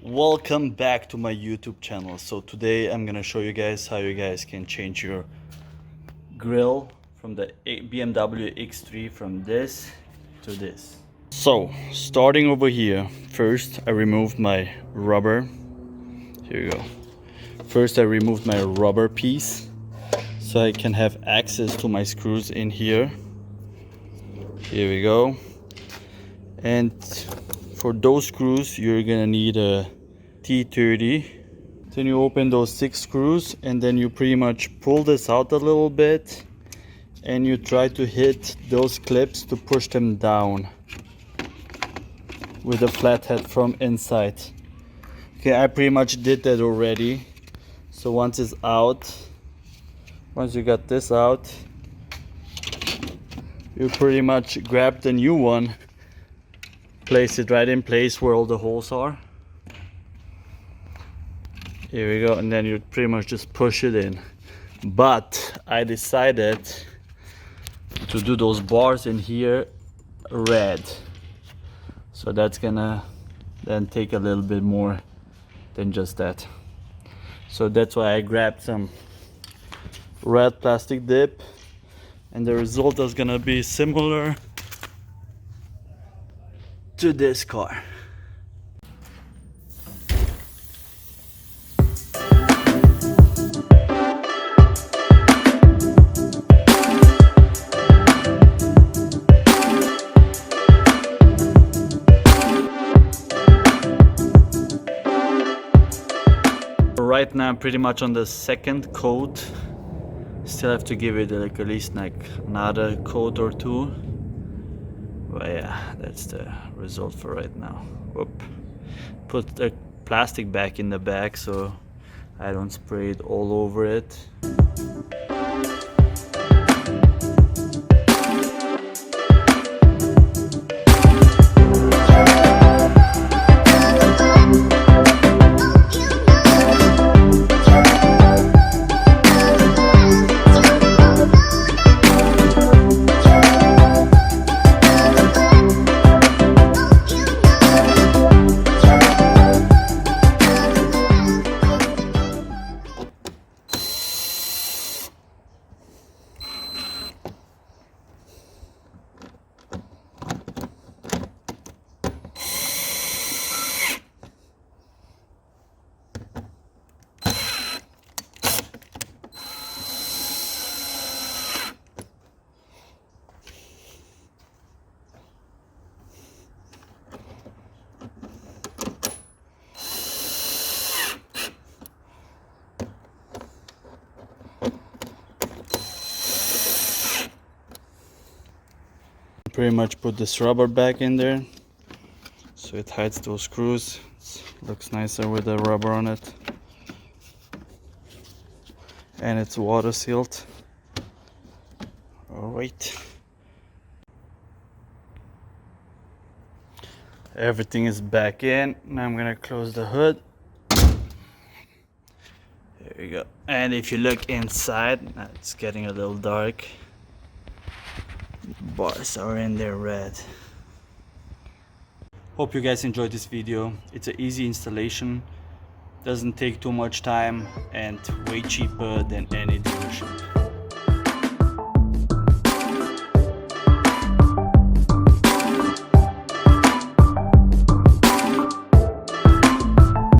Welcome back to my YouTube channel. So today I'm gonna show you guys how you guys can change your grill from the BMW X3 from this to this. So starting over here, first I removed my rubber. Here you go. First I removed my rubber piece so I can have access to my screws in here. Here we go. And for those screws you're gonna need a T30. Then you open those 6 screws and then you pretty much pull this out a little bit and you try to hit those clips to push them down with a flathead from inside. Okay, I pretty much did that already. So once it's out, once you got this out, you pretty much grab the new one, place it right in place where all the holes are. Here we go, and then you pretty much just push it in. But I decided to do those bars in here red. So that's gonna then take a little bit more than just that. So that's why I grabbed some red plastic dip, and the result is gonna be similar to this car. Right now I'm pretty much on the second coat. Still have to give it like at least like another coat or two. But yeah, that's the result for right now. Whoop. Put the plastic back in the bag so I don't spray it all over it. Pretty much put this rubber back in there so it hides those screws. It looks nicer with the rubber on it, and it's water sealed. All right, everything is back in. Now I'm gonna close the hood. There we go. And if you look inside, it's getting a little dark. Bars are in there red. Hope you guys enjoyed this video. It's an easy installation, doesn't take too much time, and way cheaper than anything